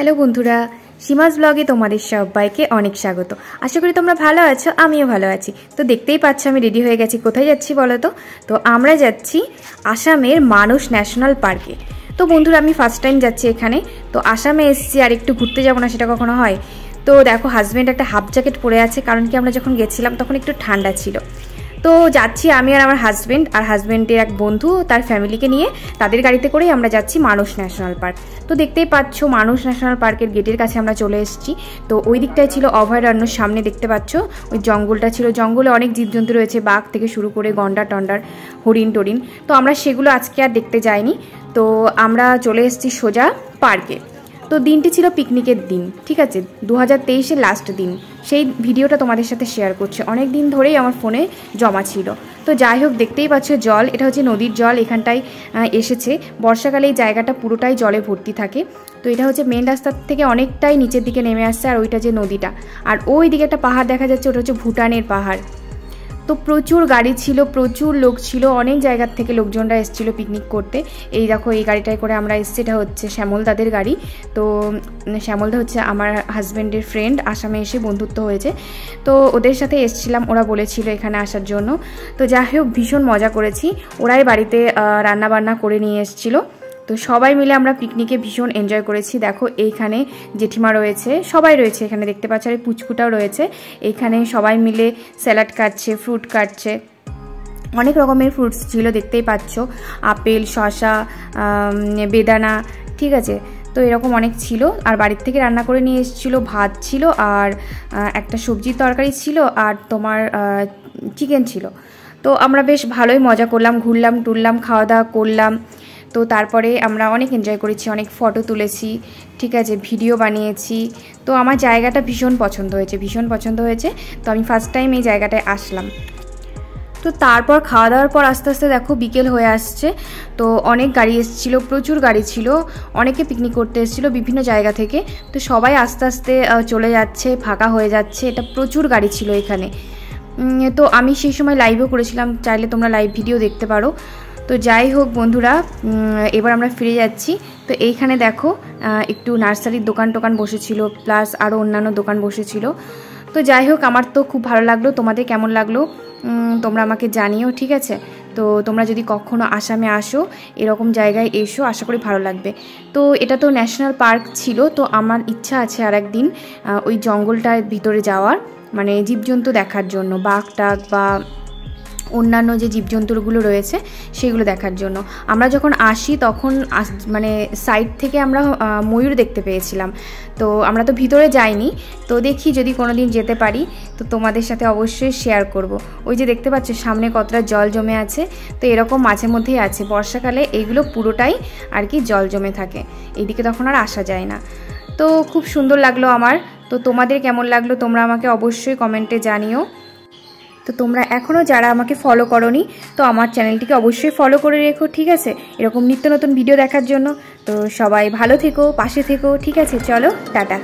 Hello বন্ধুরা, সীমাস ব্লগে তোমাদের সবাইকে অনেক স্বাগত। আশা করি তোমরা ভালো আছো, আমিও ভালো আছি। তো দেখতেই পাচ্ছ আমি রেডি হয়ে গেছি। কোথায় যাচ্ছি বলো তো? তো আমরা যাচ্ছি আসামের মানস ন্যাশনাল পার্কে। তো বন্ধুরা আমি ফার্স্ট টাইম যাচ্ছি এখানে। তো আসামে এসেছি আর একটু ঘুরতে যাবো না সেটা কখনো হয়? তো দেখো হাজব্যান্ড একটা হাফ জ্যাকেট পরে আছে, কারণ কি আমরা যখন গেছিলাম তখন একটু ঠান্ডা ছিল। তো যাচ্ছি আমি আর আমার হাজব্যান্ড আর হাজব্যান্ডের এক বন্ধু তার ফ্যামিলিকে নিয়ে, তাদের গাড়িতে করেই আমরা যাচ্ছি মানস ন্যাশনাল পার্ক। তো দেখতেই পাচ্ছ মানস ন্যাশনাল পার্কের গেটের কাছে আমরা চলে এসেছি। তো ওই দিকটায় ছিল অভয়ারণ্য, সামনে দেখতে পাচ্ছ ওই জঙ্গলটা ছিল। জঙ্গলে অনেক জীবজন্তু রয়েছে, বাঘ থেকে শুরু করে গন্ডার টন্ডার, হরিণ টরিন। তো আমরা সেগুলো আজকে আর দেখতে যাইনি। তো আমরা চলে এসেছি সোজা পার্কে। তো দিনটি ছিল পিকনিকের দিন, ঠিক আছে, 2023-এর লাস্ট দিন। সেই ভিডিওটা তোমাদের সাথে শেয়ার করছে, অনেক দিন ধরেই আমার ফোনে জমা ছিল। তো যাই হোক দেখতেই পাচ্ছ জল, এটা হচ্ছে নদীর জল। এখানটায় এসেছে বর্ষাকালে এই জায়গাটা পুরোটাই জলে ভর্তি থাকে। তো এটা হচ্ছে মেন রাস্তার থেকে অনেকটাই নিচের দিকে নেমে আসছে, আর ওইটা যে নদীটা, আর ওই দিকে একটা পাহাড় দেখা যাচ্ছে, ওটা হচ্ছে ভুটানের পাহাড়। তো প্রচুর গাড়ি ছিল, প্রচুর লোক ছিল, অনেক জায়গার থেকে লোকজনরা এসেছিল পিকনিক করতে। এই দেখো এই গাড়িটায় করে আমরা এসেছি, এটা হচ্ছে শ্যামলদাদের গাড়ি। তো শ্যামলদা হচ্ছে আমার হাজব্যান্ডের ফ্রেন্ড, আসামে এসে বন্ধুত্ব হয়েছে। তো ওদের সাথে এসেছিলাম, ওরা বলেছিল এখানে আসার জন্য। তো যাই হোক ভীষণ মজা করেছি, ওরাই বাড়িতে রান্না বান্না করে নিয়ে এসেছিলো। তো সবাই মিলে আমরা পিকনিকে ভীষণ এনজয় করেছি। দেখো এইখানে জেঠিমা রয়েছে, সবাই রয়েছে এখানে, দেখতে পাচ্ছ, আর পুচকুটাও রয়েছে এইখানে। সবাই মিলে স্যালাড কাটছে, ফ্রুট কাটছে, অনেক রকমের ফ্রুটস ছিল দেখতেই পাচ্ছ, আপেল, শসা, বেদানা, ঠিক আছে। তো এরকম অনেক ছিল, আর বাড়ির থেকে রান্না করে নিয়ে এসেছিলো। ভাত ছিল, আর একটা সবজির তরকারি ছিল, আর তোমার চিকেন ছিল। তো আমরা বেশ ভালোই মজা করলাম, ঘুরলাম টুরলাম, খাওয়া দাওয়া করলাম। তো তারপরে আমরা অনেক এনজয় করেছি, অনেক ফটো তুলেছি, ঠিক আছে, ভিডিও বানিয়েছি। তো আমার জায়গাটা ভীষণ পছন্দ হয়েছে, ভীষণ পছন্দ হয়েছে। তো আমি ফার্স্ট টাইম এই জায়গাটায় আসলাম। তো তারপর খাওয়া দাওয়ার পর আস্তে আস্তে দেখো বিকেল হয়ে আসছে। তো অনেক গাড়ি এসেছিলো, প্রচুর গাড়ি ছিল, অনেকে পিকনিক করতে এসেছিলো বিভিন্ন জায়গা থেকে। তো সবাই আস্তে আস্তে চলে যাচ্ছে, ফাঁকা হয়ে যাচ্ছে, এটা প্রচুর গাড়ি ছিল এখানে। তো আমি সেই সময় লাইভও করেছিলাম, চাইলে তোমরা লাইভ ভিডিও দেখতে পারো। তো যাই হোক বন্ধুরা, এবার আমরা ফিরে যাচ্ছি। তো এইখানে দেখো একটু নার্সারির দোকান টোকান বসেছিল, প্লাস আরও অন্যান্য দোকান বসেছিল। তো যাই হোক আমার তো খুব ভালো লাগলো, তোমাদের কেমন লাগলো তোমরা আমাকে জানিও, ঠিক আছে। তো তোমরা যদি কখনো আসামে আসো, এরকম জায়গায় এসো, আশা করি ভালো লাগবে। তো এটা তো ন্যাশনাল পার্ক ছিল, তো আমার ইচ্ছা আছে আর একদিন ওই জঙ্গলটার ভিতরে যাওয়ার, মানে জীবজন্তু দেখার জন্য, বাঘ টাঘ বা অন্যান্য যে জীবজন্তুগুলো রয়েছে সেগুলো দেখার জন্য। আমরা যখন আসি তখন মানে সাইড থেকে আমরা ময়ূর দেখতে পেয়েছিলাম। তো আমরা তো ভিতরে যাইনি, তো দেখি যদি কোনো দিন যেতে পারি তো তোমাদের সাথে অবশ্যই শেয়ার করব। ওই যে দেখতে পাচ্ছ সামনে কতটা জল জমে আছে। তো এরকম মাঝে মধ্যেই আছে, বর্ষাকালে এইগুলো পুরোটাই আর কি জল জমে থাকে, এইদিকে তখন আর আসা যায় না। তো খুব সুন্দর লাগলো আমার। তো তোমাদের কেমন লাগলো তোমরা আমাকে অবশ্যই কমেন্টে জানিও। তো তোমরা এখনও যারা আমাকে ফলো করোনি, তো আমার চ্যানেলটিকে অবশ্যই ফলো করে রেখো, ঠিক আছে, এরকম নিত্য নতুন ভিডিও দেখার জন্য। তো সবাই ভালো থেকো, পাশে থেকো, ঠিক আছে, চলো টাটা।